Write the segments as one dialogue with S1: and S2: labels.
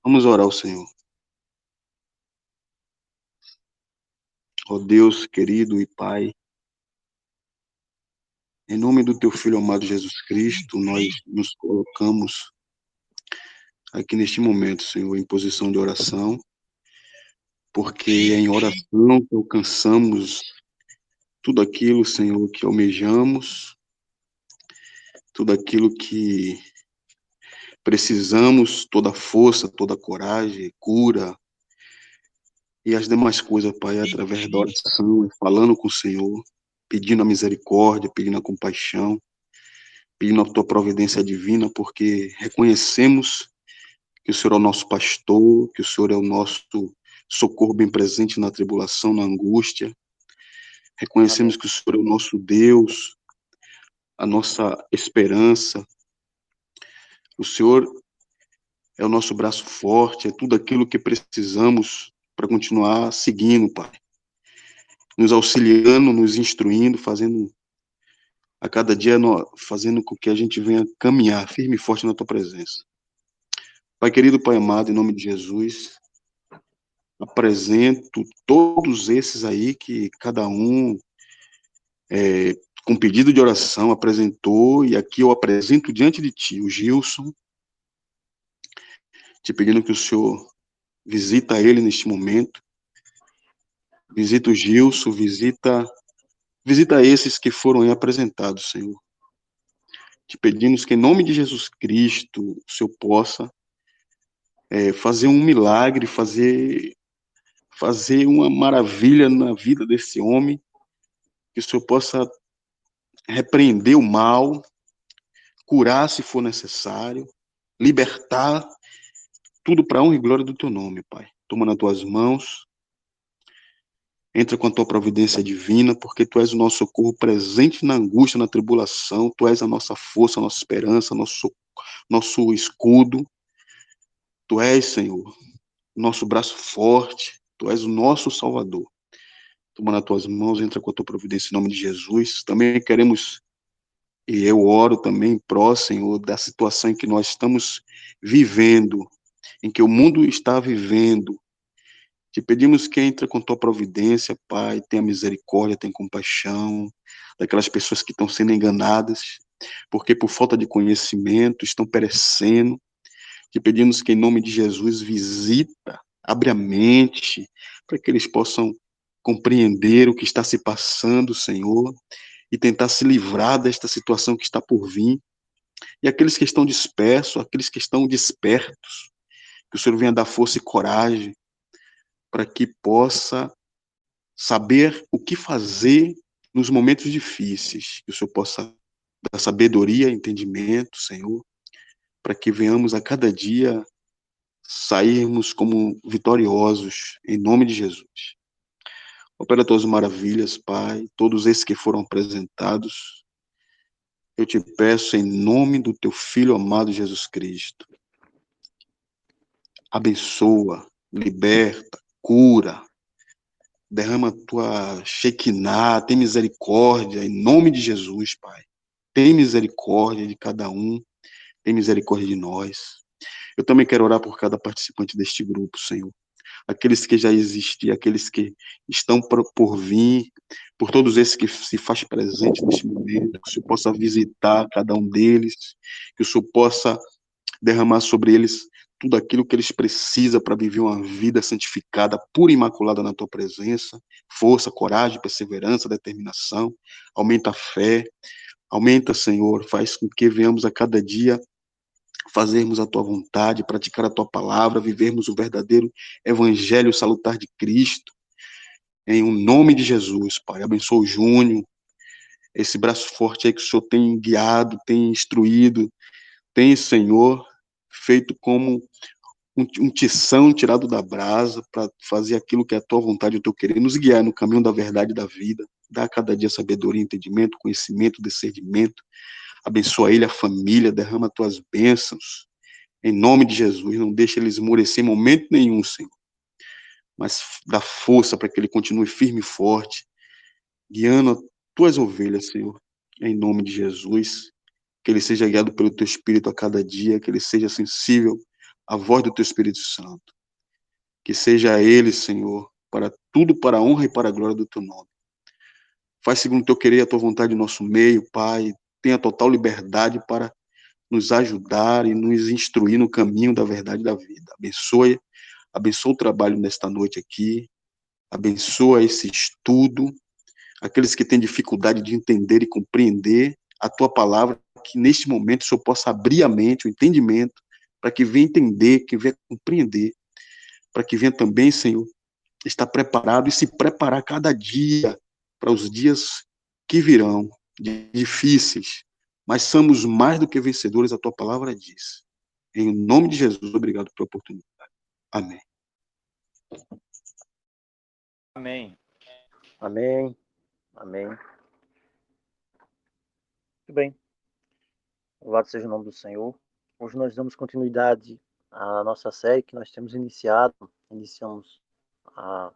S1: Vamos orar ao Senhor. Ó Deus querido e Pai, em nome do Teu Filho amado Jesus Cristo, nós nos colocamos aqui neste momento, Senhor, em posição de oração, porque é em oração que alcançamos tudo aquilo, Senhor, que almejamos, tudo aquilo que precisamos, toda força, toda coragem, cura e as demais coisas, Pai, através da oração, falando com o Senhor, pedindo a misericórdia, pedindo a compaixão, pedindo a tua providência divina, porque reconhecemos que o Senhor é o nosso pastor, que o Senhor é o nosso socorro bem presente na tribulação, na angústia. Reconhecemos que o Senhor é o nosso Deus, a nossa esperança. O Senhor é o nosso braço forte, é tudo aquilo que precisamos para continuar seguindo, Pai. Nos auxiliando, nos instruindo, fazendo a cada dia, fazendo com que a gente venha caminhar firme e forte na tua presença. Pai querido, Pai amado, em nome de Jesus, apresento todos esses aí que cada um, com pedido de oração, apresentou, e aqui eu apresento diante de ti o Gilson, te pedindo que o Senhor visita ele neste momento, visita o Gilson, visita esses que foram aí apresentados, Senhor. Te pedimos que em nome de Jesus Cristo, o Senhor possa fazer um milagre, fazer uma maravilha na vida desse homem, que o Senhor possa repreender o mal, curar se for necessário, libertar, tudo para a honra e glória do teu nome, Pai. Toma nas tuas mãos, entra com a tua providência divina, porque tu és o nosso socorro presente na angústia, na tribulação, tu és a nossa força, a nossa esperança, nosso escudo. Tu és, Senhor, nosso braço forte, tu és o nosso Salvador. Toma nas tuas mãos, entra com a tua providência em nome de Jesus. Também queremos, e eu oro também pró, Senhor, da situação em que nós estamos vivendo, em que o mundo está vivendo. Te pedimos que entre com tua providência, Pai, tenha misericórdia, tenha compaixão daquelas pessoas que estão sendo enganadas, porque por falta de conhecimento estão perecendo. Te pedimos que em nome de Jesus visita, abre a mente, para que eles possam compreender o que está se passando, Senhor, e tentar se livrar desta situação que está por vir. E aqueles que estão dispersos, aqueles que estão despertos, que o Senhor venha dar força e coragem para que possa saber o que fazer nos momentos difíceis, que o Senhor possa dar sabedoria, entendimento, Senhor, para que venhamos a cada dia sairmos como vitoriosos, em nome de Jesus. Opera tuas maravilhas, Pai, todos esses que foram apresentados, eu te peço em nome do teu Filho amado Jesus Cristo. Abençoa, liberta, cura, derrama a tua Shekinah, tem misericórdia, em nome de Jesus, Pai. Tem misericórdia de cada um, tem misericórdia de nós. Eu também quero orar por cada participante deste grupo, Senhor. Aqueles que já existem, aqueles que estão por vir, por todos esses que se faz presente neste momento, que o Senhor possa visitar cada um deles, que o Senhor possa derramar sobre eles tudo aquilo que eles precisam para viver uma vida santificada, pura e imaculada na tua presença, força, coragem, perseverança, determinação, aumenta a fé, aumenta, Senhor, faz com que venhamos a cada dia fazermos a tua vontade, praticar a tua palavra, vivermos o verdadeiro evangelho salutar de Cristo, em um nome de Jesus, Pai. Abençoa o Júnior, esse braço forte aí que o Senhor tem guiado, tem instruído, tem, Senhor, feito como um tição tirado da brasa para fazer aquilo que é a tua vontade, o teu querer, nos guiar no caminho da verdade e da vida, dá a cada dia sabedoria, entendimento, conhecimento, discernimento, abençoa ele, a família, derrama as tuas bênçãos, em nome de Jesus, não deixa ele esmorecer em momento nenhum, Senhor, mas dá força para que ele continue firme e forte, guiando as tuas ovelhas, Senhor, em nome de Jesus, que ele seja guiado pelo teu Espírito a cada dia, que ele seja sensível a voz do teu Espírito Santo. Que seja ele, Senhor, para tudo, para a honra e para a glória do teu nome. Faz segundo o teu querer e a tua vontade em nosso meio, Pai. Tenha total liberdade para nos ajudar e nos instruir no caminho da verdade e da vida. Abençoa o trabalho nesta noite aqui, abençoa esse estudo, aqueles que têm dificuldade de entender e compreender a tua palavra, que neste momento o Senhor possa abrir a mente, o entendimento, para que venha entender, que venha compreender, para que venha também, Senhor, estar preparado e se preparar cada dia para os dias que virão, difíceis, mas somos mais do que vencedores, a tua palavra diz. Em nome de Jesus, obrigado pela oportunidade. Amém.
S2: Amém. Amém. Amém. Muito bem. Louvado seja o nome do Senhor. Hoje nós damos continuidade à nossa série que nós temos iniciamos há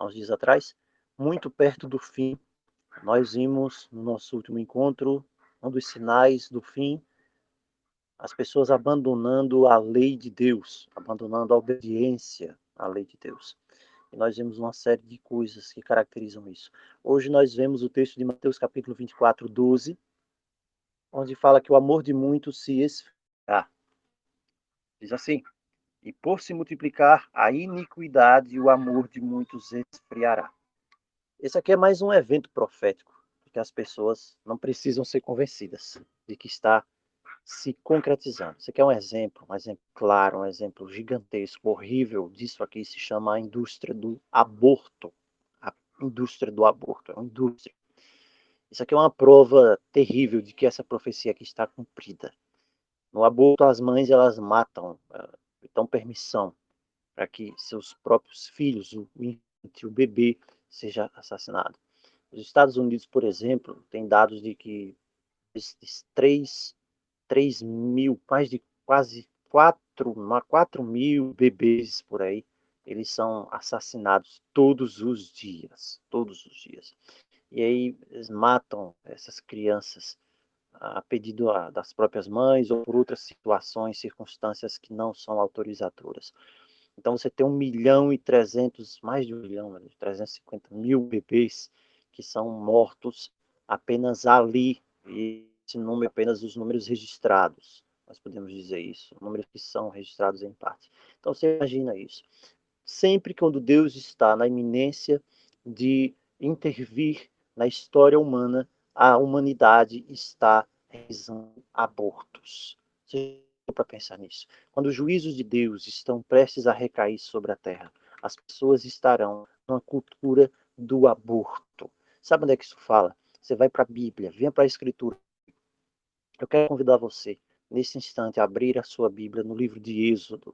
S2: uns dias atrás, muito perto do fim. Nós vimos no nosso último encontro um dos sinais do fim, as pessoas abandonando a lei de Deus, abandonando a obediência à lei de Deus. E nós vemos uma série de coisas que caracterizam isso. Hoje nós vemos o texto de Mateus capítulo 24, 12, onde fala que o amor de muitos se esfriará. Diz assim: e por se multiplicar a iniquidade, o amor de muitos esfriará. Esse aqui é mais um evento profético, que as pessoas não precisam ser convencidas de que está se concretizando. Isso aqui é um exemplo claro, um exemplo gigantesco, horrível disso aqui se chama a indústria do aborto. A indústria do aborto, é uma indústria. Isso aqui é uma prova terrível de que essa profecia aqui está cumprida. No aborto, as mães elas matam, dão permissão para que seus próprios filhos, o infante, o bebê, seja assassinado. Os Estados Unidos, por exemplo, tem dados de que 3 mil, mais de quase 4 mil bebês por aí, eles são assassinados todos os dias. Todos os dias. E aí eles matam essas crianças a pedido das próprias mães ou por outras situações, circunstâncias que não são autorizadoras. Então você tem 1.300.000, mais de 1 milhão, 350 mil bebês que são mortos apenas ali, e esse número é apenas os números registrados, nós podemos dizer isso, números que são registrados em parte. Então você imagina isso. Sempre quando Deus está na iminência de intervir na história humana, a humanidade está realizando abortos. Você para pensar nisso. Quando os juízos de Deus estão prestes a recair sobre a terra, as pessoas estarão numa cultura do aborto. Sabe onde é que isso fala? Você vai para a Bíblia, venha para a Escritura. Eu quero convidar você, nesse instante, a abrir a sua Bíblia no livro de Êxodo.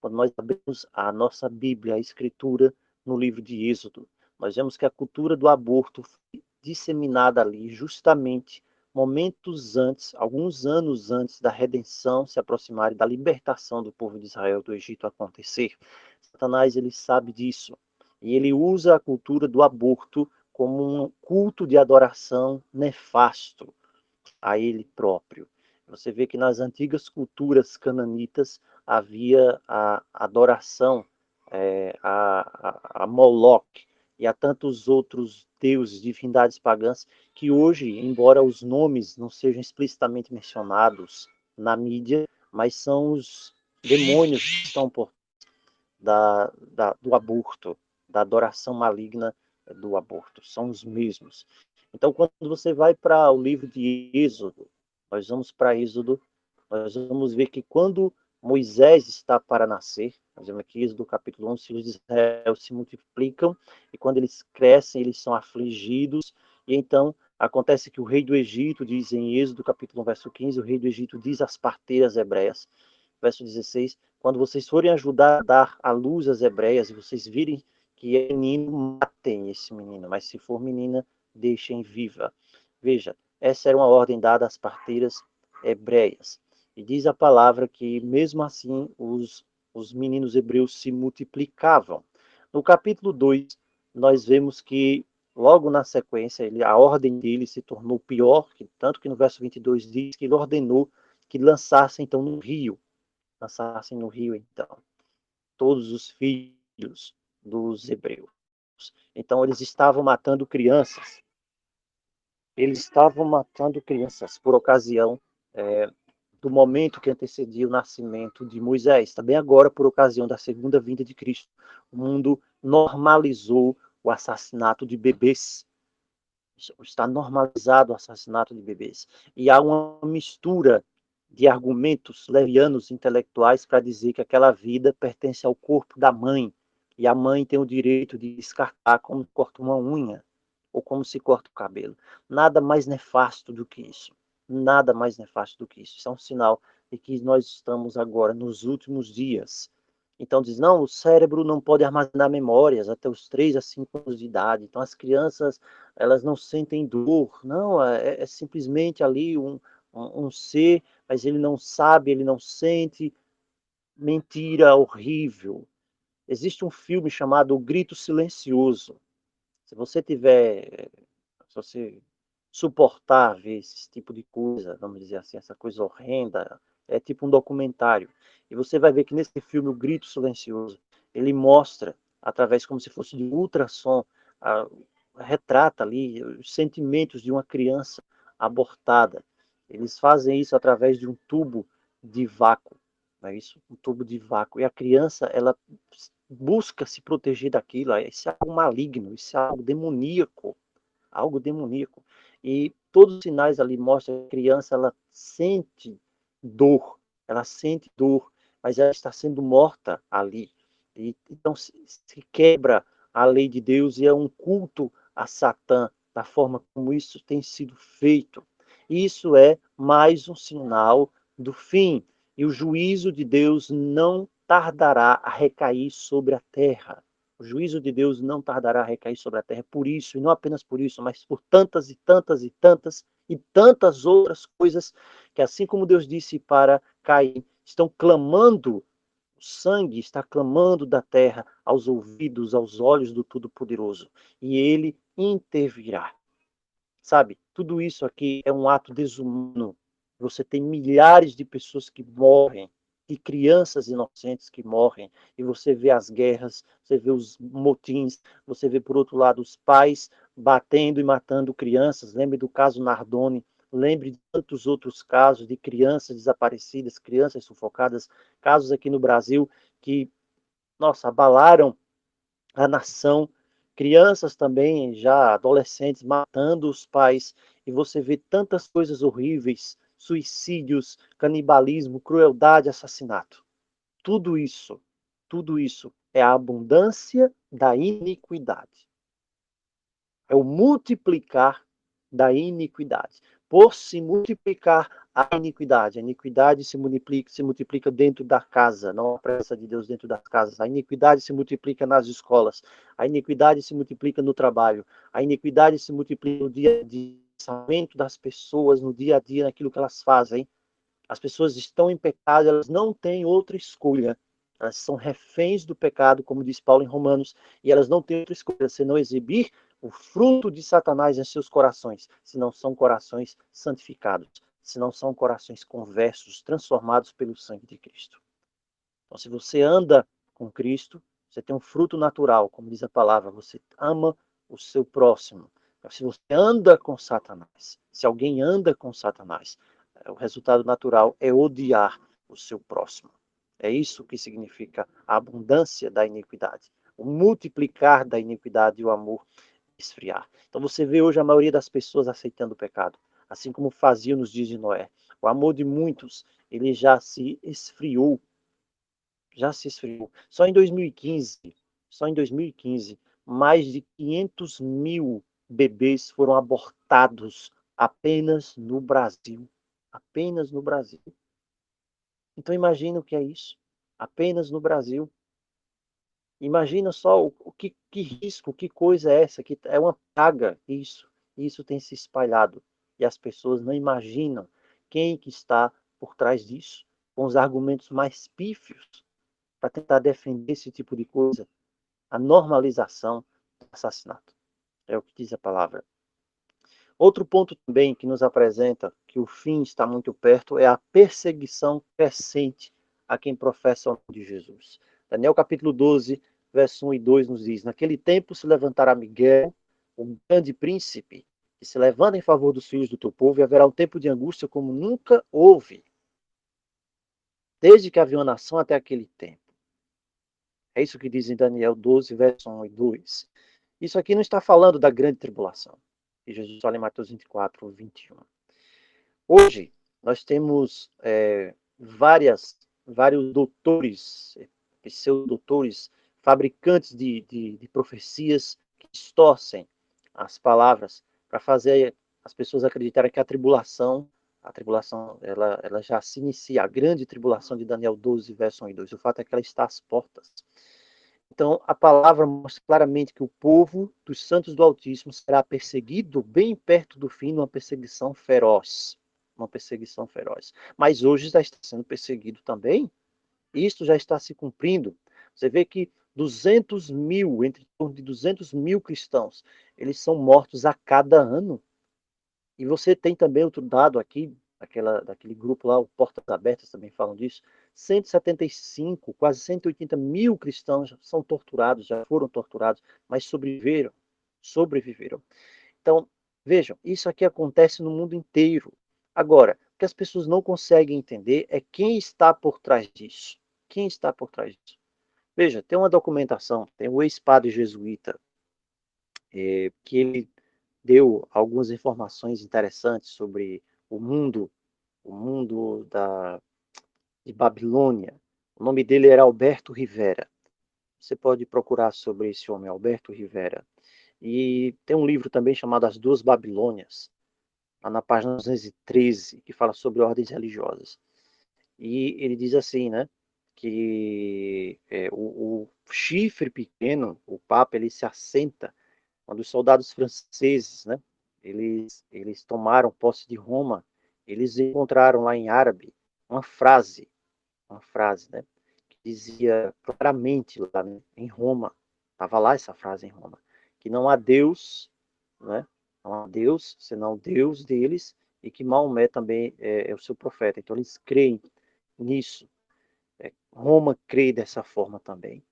S2: Quando nós abrimos a nossa Bíblia, a Escritura, no livro de Êxodo, nós vemos que a cultura do aborto foi disseminada ali justamente momentos antes, alguns anos antes da redenção se aproximar e da libertação do povo de Israel do Egito acontecer. Satanás, ele sabe disso. E ele usa a cultura do aborto como um culto de adoração nefasto a ele próprio. Você vê que nas antigas culturas cananitas havia a adoração a Moloch e a tantos outros deuses, divindades pagãs, que hoje, embora os nomes não sejam explicitamente mencionados na mídia, mas são os demônios que estão por do aborto, da adoração maligna do aborto. São os mesmos. Então, quando você vai para o livro de Êxodo, nós vamos para Êxodo, nós vamos ver que quando Moisés está para nascer, nós vemos aqui Êxodo capítulo 1, os filhos de Israel se multiplicam, e quando eles crescem, eles são afligidos, e então acontece que o rei do Egito diz em Êxodo capítulo 1, verso 15, o rei do Egito diz às parteiras hebreias, verso 16, quando vocês forem ajudar a dar à luz às hebreias, e vocês virem que é menino, matem esse menino, mas se for menina, deixem viva. Veja, essa era uma ordem dada às parteiras hebreias. E diz a palavra que, mesmo assim, os meninos hebreus se multiplicavam. No capítulo 2, nós vemos que, logo na sequência, a ordem dele se tornou pior, tanto que no verso 22 diz que ele ordenou que lançassem, então, no rio lançassem no rio, então, todos os filhos dos hebreus. Então, eles estavam matando crianças. Eles estavam matando crianças por ocasião do momento que antecedia o nascimento de Moisés. Também agora, por ocasião da segunda vinda de Cristo, o mundo normalizou o assassinato de bebês. Está normalizado o assassinato de bebês. E há uma mistura de argumentos levianos intelectuais para dizer que aquela vida pertence ao corpo da mãe, e a mãe tem o direito de descartar como corta uma unha, ou como se corta o cabelo. Nada mais nefasto do que isso. Nada mais nefasto do que isso. Isso é um sinal de que nós estamos agora nos últimos dias. Então diz, não, o cérebro não pode armazenar memórias até os 3 a 5 anos de idade. Então as crianças, elas não sentem dor. Não, é simplesmente ali um ser, mas ele não sabe, ele não sente. Mentira horrível. Existe um filme chamado O Grito Silencioso. Se você tiver, se você suportar ver esse tipo de coisa, vamos dizer assim, essa coisa horrenda, é tipo um documentário. E você vai ver que nesse filme, O Grito Silencioso, ele mostra, através como se fosse de ultrassom, a, retrata ali os sentimentos de uma criança abortada. Eles fazem isso através de um tubo de vácuo, não é isso? Um tubo de vácuo. E a criança, ela busca se proteger daquilo. Isso é algo maligno, isso é algo demoníaco, algo demoníaco. E todos os sinais ali mostram que a criança, ela sente dor, mas ela está sendo morta ali. E, então se quebra a lei de Deus e é um culto a Satã, da forma como isso tem sido feito. Isso é mais um sinal do fim. E o juízo de Deus não tardará a recair sobre a terra. O juízo de Deus não tardará a recair sobre a terra por isso, e não apenas por isso, mas por tantas e tantas e tantas e tantas outras coisas que, assim como Deus disse para Caim, estão clamando, o sangue está clamando da terra aos ouvidos, aos olhos do Todo-Poderoso, e ele intervirá. Sabe, tudo isso aqui é um ato desumano. Você tem milhares de pessoas que morrem, de crianças inocentes que morrem, e você vê as guerras, você vê os motins, você vê, por outro lado, os pais batendo e matando crianças. Lembre do caso Nardoni, lembre de tantos outros casos de crianças desaparecidas, crianças sufocadas, casos aqui no Brasil que, nossa, abalaram a nação, crianças também, já adolescentes, matando os pais, e você vê tantas coisas horríveis, suicídios, canibalismo, crueldade, assassinato. Tudo isso é a abundância da iniquidade. É o multiplicar da iniquidade. Por se multiplicar a iniquidade se multiplica dentro da casa, não a presença de Deus dentro das casas. A iniquidade se multiplica nas escolas, a iniquidade se multiplica no trabalho, a iniquidade se multiplica no dia a dia, no pensamento das pessoas, no dia a dia, naquilo que elas fazem. As pessoas estão em pecado, elas não têm outra escolha. Elas são reféns do pecado, como diz Paulo em Romanos, e elas não têm outra escolha senão exibir o fruto de Satanás em seus corações, se não são corações santificados, se não são corações conversos, transformados pelo sangue de Cristo. Então, se você anda com Cristo, você tem um fruto natural, como diz a palavra, você ama o seu próximo. Se você anda com Satanás, se alguém anda com Satanás, o resultado natural é odiar o seu próximo. É isso que significa a abundância da iniquidade, o multiplicar da iniquidade e o amor esfriar. Então você vê hoje a maioria das pessoas aceitando o pecado, assim como faziam nos dias de Noé. O amor de muitos, ele já se esfriou. Só em 2015, mais de 500 mil bebês foram abortados apenas no Brasil. Apenas no Brasil. Então imagina o que é isso. Apenas no Brasil. Imagina só que risco, que coisa é essa, que é uma praga isso. Isso tem se espalhado e as pessoas não imaginam quem que está por trás disso, com os argumentos mais pífios para tentar defender esse tipo de coisa, a normalização do assassinato. É o que diz a palavra. Outro ponto também que nos apresenta que o fim está muito perto é a perseguição crescente a quem professa o nome de Jesus. Daniel capítulo 12, verso 1 e 2 nos diz: naquele tempo se levantará Miguel, o grande príncipe, que se levanta em favor dos filhos do teu povo, e haverá um tempo de angústia como nunca houve, desde que havia uma nação até aquele tempo. É isso que diz em Daniel 12, verso 1 e 2. Isso aqui não está falando da grande tribulação, que Jesus fala em Mateus 24, 21. Hoje, nós temos vários doutores, pseudodoutores, fabricantes de profecias que distorcem as palavras para fazer as pessoas acreditarem que a tribulação ela já se inicia, a grande tribulação de Daniel 12, verso 1 e 2. O fato é que ela está às portas. Então, a palavra mostra claramente que o povo dos santos do Altíssimo será perseguido bem perto do fim, numa perseguição feroz. Uma perseguição feroz. Mas hoje já está sendo perseguido também. Isto já está se cumprindo. Você vê que 200 mil, entre torno de 200 mil cristãos, eles são mortos a cada ano. E você tem também outro dado aqui, daquele grupo lá, o Portas Abertas também falam disso, 175, quase 180 mil cristãos são torturados, já foram torturados, mas sobreviveram. Então, vejam, isso aqui acontece no mundo inteiro. Agora, o que as pessoas não conseguem entender é quem está por trás disso. Quem está por trás disso? Veja, tem uma documentação, tem o ex-padre jesuíta, que ele deu algumas informações interessantes sobre o mundo de Babilônia. O nome dele era Alberto Rivera. Você pode procurar sobre esse homem, Alberto Rivera. E tem um livro também chamado As Duas Babilônias, lá na página 213, que fala sobre ordens religiosas. E ele diz assim, né, que o chifre pequeno, o Papa, ele se assenta quando os soldados franceses, né, eles tomaram posse de Roma, eles encontraram lá em árabe uma frase, né, que dizia claramente lá, né, em Roma, estava lá essa frase em Roma, que não há Deus, né, não há Deus senão o Deus deles, e que Maomé também é o seu profeta. Então eles creem nisso. Roma crê dessa forma também.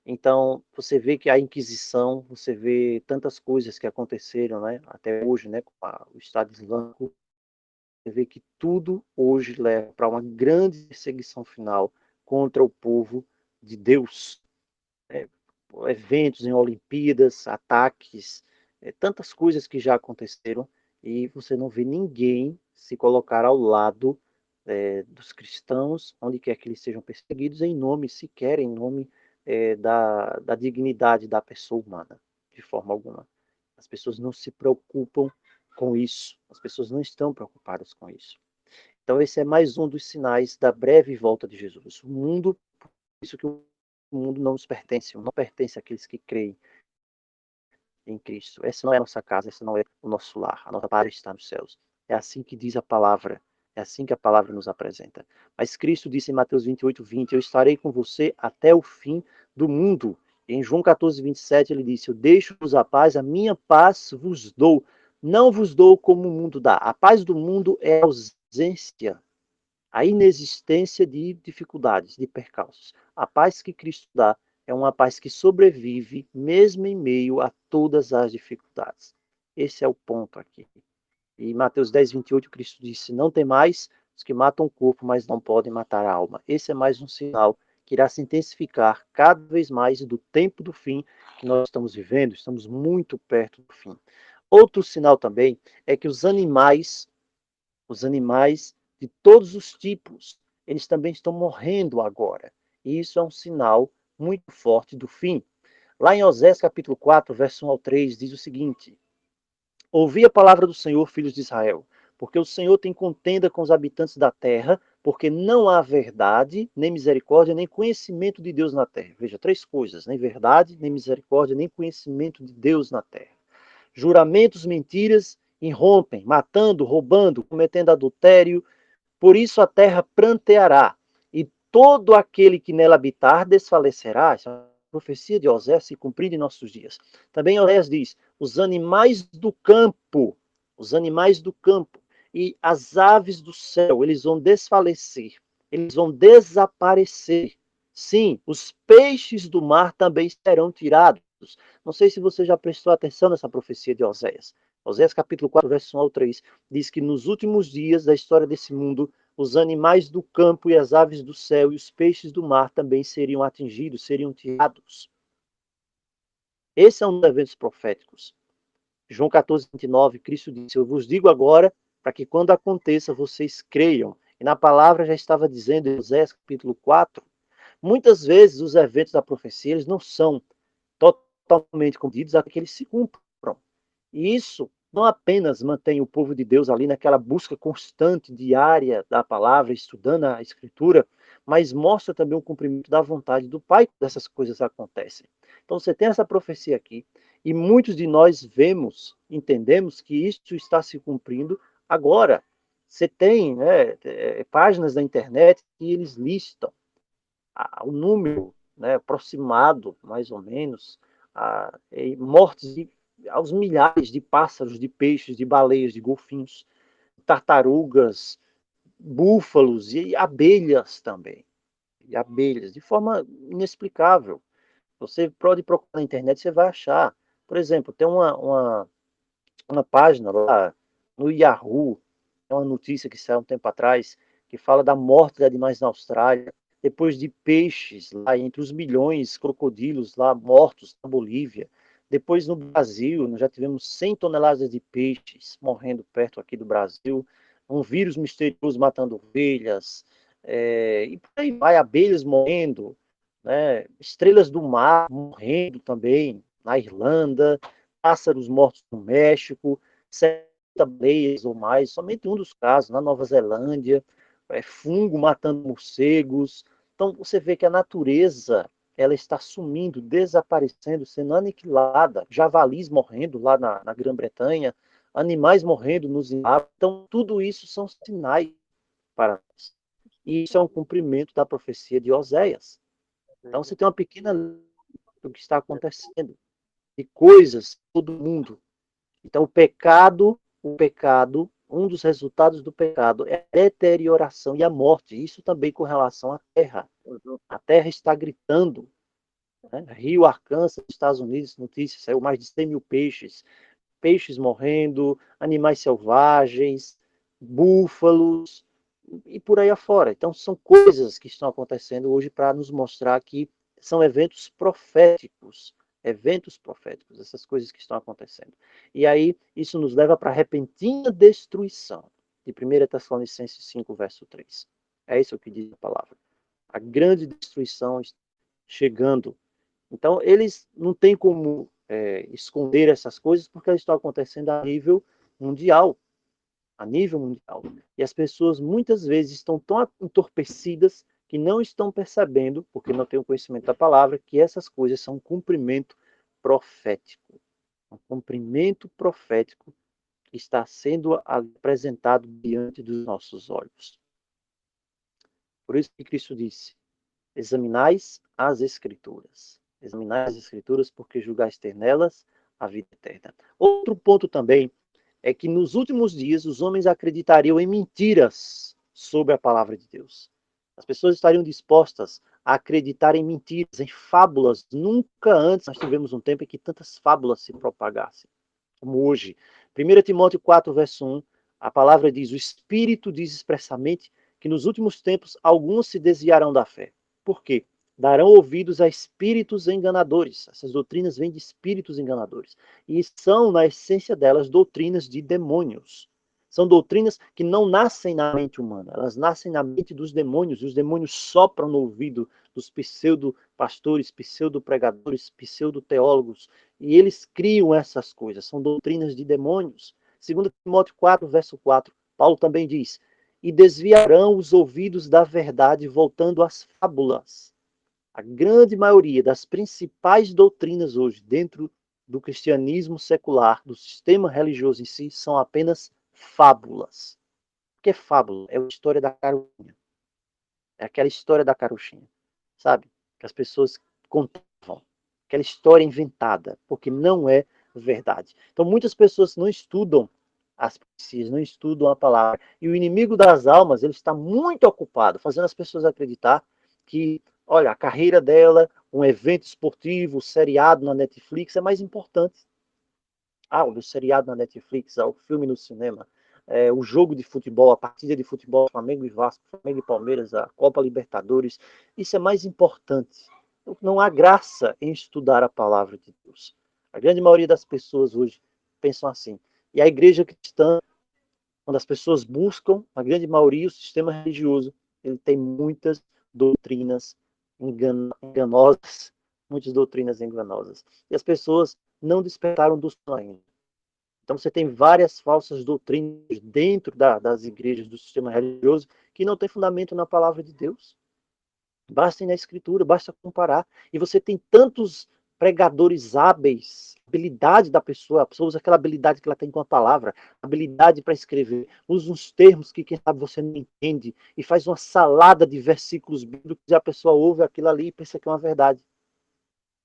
S2: Então, você vê que a Inquisição, você vê tantas coisas que aconteceram, né, até hoje, né, com o Estado Islâmico, você vê que tudo hoje leva para uma grande perseguição final contra o povo de Deus. É, eventos em Olimpíadas, ataques, tantas coisas que já aconteceram e você não vê ninguém se colocar ao lado dos cristãos, onde quer que eles sejam perseguidos, em nome, sequer em nome da dignidade da pessoa humana, de forma alguma. As pessoas não se preocupam com isso, as pessoas não estão preocupadas com isso. Então, esse é mais um dos sinais da breve volta de Jesus. O mundo, por isso que o mundo não nos pertence, não pertence àqueles que creem em Cristo. Essa não é a nossa casa, esse não é o nosso lar, a nossa pátria está nos céus. É assim que diz a palavra, é assim que a palavra nos apresenta. Mas Cristo disse em Mateus 28, 20, eu estarei com você até o fim do mundo. E em João 14, 27, ele disse, eu deixo-vos a paz, a minha paz vos dou. Não vos dou como o mundo dá. A paz do mundo é a ausência, a inexistência de dificuldades, de percalços. A paz que Cristo dá é uma paz que sobrevive mesmo em meio a todas as dificuldades. Esse é o ponto aqui. E em Mateus 10, 28, Cristo disse, não tem mais os que matam o corpo, mas não podem matar a alma. Esse é mais um sinal que irá se intensificar cada vez mais do tempo do fim que nós estamos vivendo. Estamos muito perto do fim. Outro sinal também é que os animais de todos os tipos, eles também estão morrendo agora. E isso é um sinal muito forte do fim. Lá em Osés capítulo 4, verso 1 ao 3, diz o seguinte, ouvi a palavra do Senhor, filhos de Israel, porque o Senhor tem contenda com os habitantes da terra, porque não há verdade, nem misericórdia, nem conhecimento de Deus na terra. Veja, três coisas, nem verdade, nem misericórdia, nem conhecimento de Deus na terra. Juramentos, mentiras, irrompem, matando, roubando, cometendo adultério. Por isso a terra pranteará, e todo aquele que nela habitar desfalecerá. Essa é a profecia de Osés se cumprindo em nossos dias. Também Osés diz, os animais do campo e as aves do céu, eles vão desfalecer. eles vão desaparecer. Sim, os peixes do mar também serão tirados. Não sei se você já prestou atenção nessa profecia de Oséias. Oséias capítulo 4, verso 1 ao 3, diz que nos últimos dias da história desse mundo, os animais do campo e as aves do céu e os peixes do mar também seriam atingidos, seriam tirados. Esse é um dos eventos proféticos. João 14, 29, Cristo disse: eu vos digo agora, para que quando aconteça, vocês creiam. E na palavra já estava dizendo em Oséias capítulo 4, muitas vezes os eventos da profecia eles não são totalmente cumpridos até que eles se cumpram. E isso não apenas mantém o povo de Deus ali naquela busca constante, diária da palavra, estudando a Escritura, mas mostra também o cumprimento da vontade do Pai quando essas coisas acontecem. Então você tem essa profecia aqui, e muitos de nós vemos, entendemos que isso está se cumprindo agora. Você tem páginas da internet que eles listam o número aproximado, mais ou menos, mortes aos milhares de pássaros, de peixes, de baleias, de golfinhos, tartarugas, búfalos e abelhas também. E abelhas, de forma inexplicável. Você pode procurar na internet, você vai achar. Por exemplo, tem uma página lá no Yahoo, é uma notícia que saiu um tempo atrás, que fala da morte de animais na Austrália, depois de peixes lá, entre os milhões, crocodilos lá mortos na Bolívia. Depois no Brasil, nós já tivemos 100 toneladas de peixes morrendo perto aqui do Brasil, um vírus misterioso matando ovelhas, e por aí vai, abelhas morrendo, né? Estrelas do mar morrendo também, na Irlanda, pássaros mortos no México, 70 baleias ou mais, somente um dos casos, na Nova Zelândia, fungo matando morcegos. Então você vê que a natureza ela está sumindo, desaparecendo, sendo aniquilada, javalis morrendo lá na Grã-Bretanha, animais morrendo nos Zimbábue. Então tudo isso são sinais para nós. E isso é um cumprimento da profecia de Oséias. Então você tem uma pequena do que está acontecendo, de coisas todo mundo. Então o pecado, um dos resultados do pecado é a deterioração e a morte. Isso também com relação à terra. A terra está gritando. Né? Rio Arkansas, Estados Unidos, notícias, saiu mais de 100 mil peixes. Peixes morrendo, animais selvagens, búfalos e por aí afora. Então são coisas que estão acontecendo hoje para nos mostrar que são eventos proféticos, essas coisas que estão acontecendo. E aí isso nos leva para a repentina destruição, de 1 Tessalonicenses 5, verso 3. É isso que diz a palavra. A grande destruição está chegando. Então, eles não têm como esconder essas coisas porque elas estão acontecendo a nível mundial. A nível mundial. E as pessoas muitas vezes estão tão entorpecidas que não estão percebendo, porque não têm o conhecimento da palavra, que essas coisas são um cumprimento profético. Um cumprimento profético que está sendo apresentado diante dos nossos olhos. Por isso que Cristo disse: examinais as Escrituras. Examinai as Escrituras, porque julgais ter nelas a vida eterna. Outro ponto também é que nos últimos dias os homens acreditariam em mentiras sobre a palavra de Deus. As pessoas estariam dispostas a acreditar em mentiras, em fábulas. Nunca antes nós tivemos um tempo em que tantas fábulas se propagassem, como hoje. 1 Timóteo 4, verso 1, a palavra diz: o Espírito diz expressamente que nos últimos tempos alguns se desviarão da fé. Por quê? Darão ouvidos a espíritos enganadores. Essas doutrinas vêm de espíritos enganadores. E são, na essência delas, doutrinas de demônios. São doutrinas que não nascem na mente humana, elas nascem na mente dos demônios. E os demônios sopram no ouvido dos pseudo-pastores, pseudo-pregadores, pseudo-teólogos. E eles criam essas coisas. São doutrinas de demônios. 2 Timóteo 4, verso 4, Paulo também diz: e desviarão os ouvidos da verdade, voltando às fábulas. A grande maioria das principais doutrinas hoje, dentro do cristianismo secular, do sistema religioso em si, são apenas fábulas. O que é fábula? É a história da carochinha. É aquela história da carochinha, sabe? Que as pessoas contavam. Aquela história inventada, porque não é verdade. Então, muitas pessoas não estudam as profecias, não estudam a palavra. E o inimigo das almas, ele está muito ocupado, fazendo as pessoas acreditar que, olha, a carreira dela, um evento esportivo, seriado na Netflix é mais importante. O seriado na Netflix, o filme no cinema, o jogo de futebol, a partida de futebol, Flamengo e Vasco, Flamengo e Palmeiras, a Copa Libertadores, isso é mais importante. Não há graça em estudar a palavra de Deus. A grande maioria das pessoas hoje pensam assim. E a igreja cristã, quando as pessoas buscam, a grande maioria, o sistema religioso, ele tem muitas doutrinas enganosas, muitas doutrinas enganosas. E as pessoas não despertaram do sono ainda. Então você tem várias falsas doutrinas dentro das igrejas do sistema religioso que não tem fundamento na palavra de Deus. Basta ir na escritura, basta comparar. E você tem tantos pregadores hábeis, habilidade da pessoa, a pessoa usa aquela habilidade que ela tem com a palavra, habilidade para escrever, usa uns termos que quem sabe você não entende e faz uma salada de versículos bíblicos e a pessoa ouve aquilo ali e pensa que é uma verdade.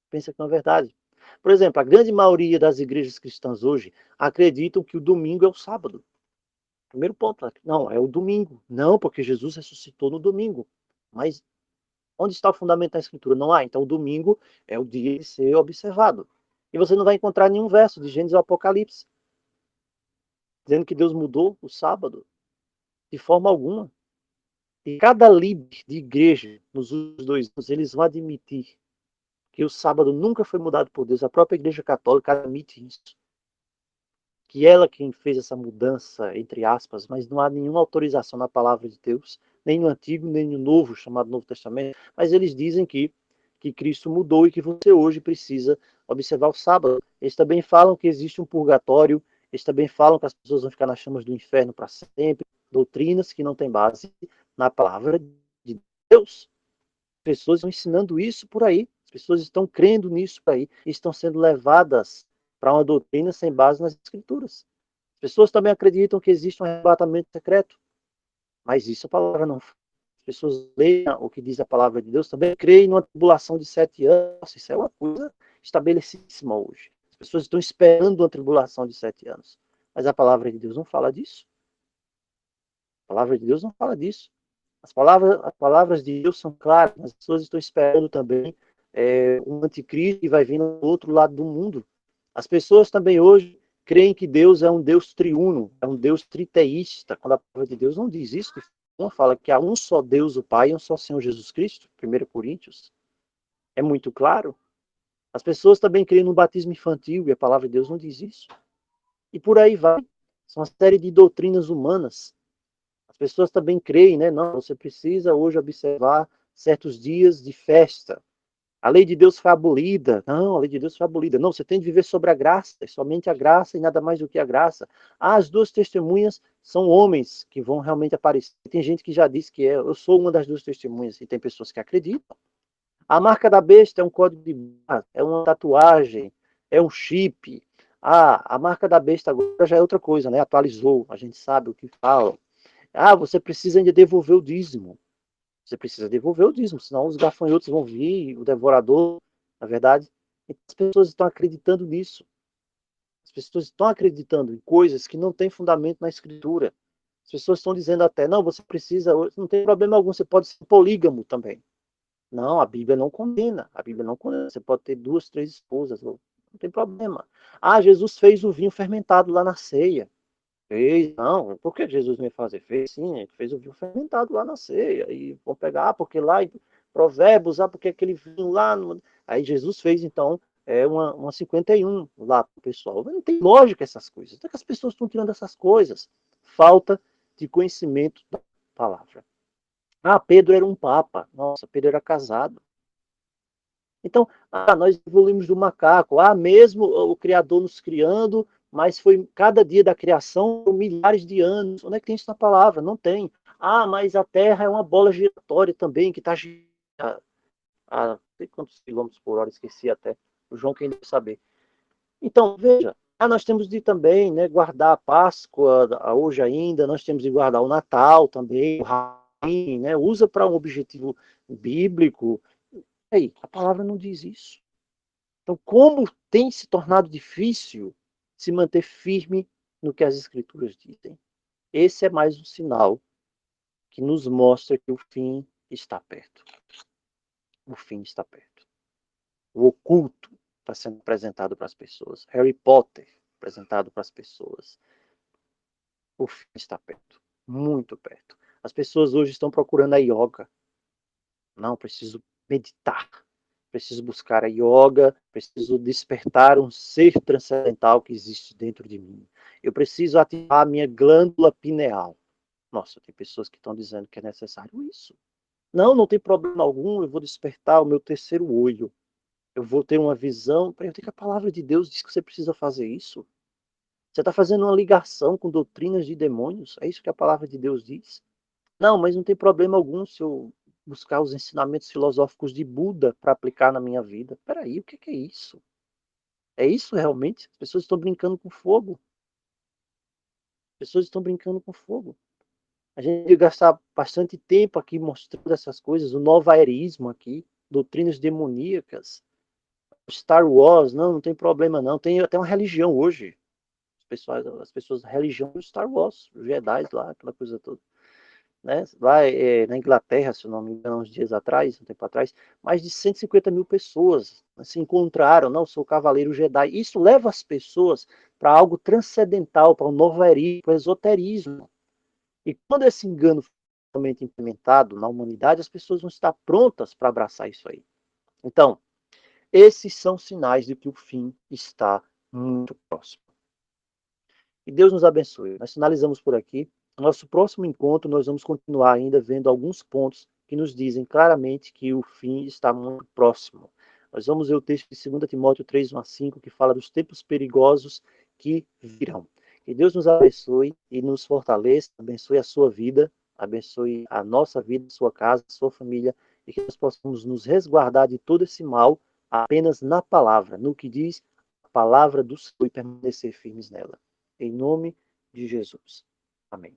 S2: Pensa que é uma verdade. Por exemplo, a grande maioria das igrejas cristãs hoje acreditam que o domingo é o sábado. Primeiro ponto, não, é o domingo. Não, porque Jesus ressuscitou no domingo. Mas onde está o fundamento da escritura? Não há. Então o domingo é o dia de ser observado. E você não vai encontrar nenhum verso de Gênesis ou Apocalipse dizendo que Deus mudou o sábado de forma alguma. E cada líder de igreja nos últimos 2 anos, eles vão admitir que o sábado nunca foi mudado por Deus. A própria igreja católica admite isso. Que ela quem fez essa mudança, entre aspas, mas não há nenhuma autorização na palavra de Deus, nem no Antigo, nem no Novo, chamado Novo Testamento, mas eles dizem que Cristo mudou e que você hoje precisa observar o sábado. Eles também falam que existe um purgatório, eles também falam que as pessoas vão ficar nas chamas do inferno para sempre, doutrinas que não têm base na palavra de Deus. As pessoas estão ensinando isso por aí, as pessoas estão crendo nisso por aí, e estão sendo levadas para uma doutrina sem base nas escrituras. As pessoas também acreditam que existe um arrebatamento secreto, mas isso a palavra não fala. As pessoas leem o que diz a palavra de Deus, também creem numa tribulação de 7 anos. Isso é uma coisa estabelecíssima hoje. As pessoas estão esperando uma tribulação de 7 anos. Mas a palavra de Deus não fala disso. A palavra de Deus não fala disso. As palavras de Deus são claras. As pessoas estão esperando também um anticristo que vai vir do outro lado do mundo. As pessoas também hoje creem que Deus é um Deus triuno, é um Deus triteísta, quando a palavra de Deus não diz isso. Não fala que há um só Deus, o Pai, e um só Senhor Jesus Cristo, 1 Coríntios. É muito claro. As pessoas também creem no batismo infantil, e a palavra de Deus não diz isso. E por aí vai. São uma série de doutrinas humanas. As pessoas também creem, né? Não, você precisa hoje observar certos dias de festa. A lei de Deus foi abolida. Não, a lei de Deus foi abolida. Não, você tem de viver sobre a graça, somente a graça e nada mais do que a graça. As 2 testemunhas são homens que vão realmente aparecer. Tem gente que já disse que eu sou uma das 2 testemunhas, e tem pessoas que acreditam. A marca da besta é um código de barra, é uma tatuagem, é um chip. A marca da besta agora já é outra coisa, né? Atualizou, a gente sabe o que fala. Você precisa ainda devolver o dízimo. Você precisa devolver o dízimo, senão os gafanhotos vão vir, o devorador, na verdade. Então, as pessoas estão acreditando nisso. As pessoas estão acreditando em coisas que não têm fundamento na escritura. As pessoas estão dizendo até, não, você precisa, não tem problema algum, você pode ser polígamo também. Não, a Bíblia não condena. A Bíblia não condena. Você pode ter 2, 3 esposas, não tem problema. Jesus fez o vinho fermentado lá na ceia. Fez, não, por que Jesus não ia fazer? Fez sim, ele fez o vinho fermentado lá na ceia. E vão pegar, porque lá em Provérbios, porque aquele vinho lá. Aí Jesus fez, então, uma 51 lá para o pessoal. Não tem lógica essas coisas. Então, que as pessoas estão tirando essas coisas? Falta de conhecimento da palavra. Pedro era um papa. Nossa, Pedro era casado. Então, nós evoluímos do macaco. Mesmo o Criador nos criando, mas foi cada dia da criação milhares de anos. Onde é que tem isso na palavra? Não tem. Mas a Terra é uma bola giratória também, que está girando a não sei quantos quilômetros por hora, esqueci até. O João quem deve saber. Então, veja, nós temos de também, né, guardar a Páscoa hoje ainda, nós temos de guardar o Natal também, o Halloween, né, usa para um objetivo bíblico. Aí, a palavra não diz isso. Então, como tem se tornado difícil se manter firme no que as Escrituras dizem. Esse é mais um sinal que nos mostra que o fim está perto. O fim está perto. O oculto está sendo apresentado para as pessoas. Harry Potter apresentado para as pessoas. O fim está perto. Muito perto. As pessoas hoje estão procurando a yoga. Não, preciso meditar. Preciso buscar a yoga. Preciso despertar um ser transcendental que existe dentro de mim. Eu preciso ativar a minha glândula pineal. Nossa, tem pessoas que estão dizendo que é necessário isso. Não, não tem problema algum, eu vou despertar o meu terceiro olho. Eu vou ter uma visão. Eu tenho que a palavra de Deus diz que você precisa fazer isso. Você está fazendo uma ligação com doutrinas de demônios? É isso que a palavra de Deus diz? Não, mas não tem problema algum se eu buscar os ensinamentos filosóficos de Buda para aplicar na minha vida. Peraí, o que é isso? É isso realmente? As pessoas estão brincando com fogo. As pessoas estão brincando com fogo. A gente vai gastar bastante tempo aqui mostrando essas coisas, o novaerismo aqui, doutrinas demoníacas, Star Wars, não tem problema não. Tem até uma religião hoje. As pessoas, religião do Star Wars, os Jedi lá, aquela coisa toda. Né? Lá na Inglaterra, se eu não me engano, uns dias atrás, um tempo atrás, mais de 150 mil pessoas se encontraram, não, sou cavaleiro Jedi. Isso leva as pessoas para algo transcendental, para o novaerismo, para o esoterismo. E quando esse engano for realmente implementado na humanidade, as pessoas vão estar prontas para abraçar isso aí. Então, esses são sinais de que o fim está muito próximo. E Deus nos abençoe. Nós finalizamos por aqui. No nosso próximo encontro, nós vamos continuar ainda vendo alguns pontos que nos dizem claramente que o fim está muito próximo. Nós vamos ver o texto de 2 Timóteo 3, 1 a 5, que fala dos tempos perigosos que virão. Que Deus nos abençoe e nos fortaleça, abençoe a sua vida, abençoe a nossa vida, a sua casa, a sua família, e que nós possamos nos resguardar de todo esse mal apenas na palavra, no que diz a palavra do Senhor e permanecer firmes nela. Em nome de Jesus. Amém.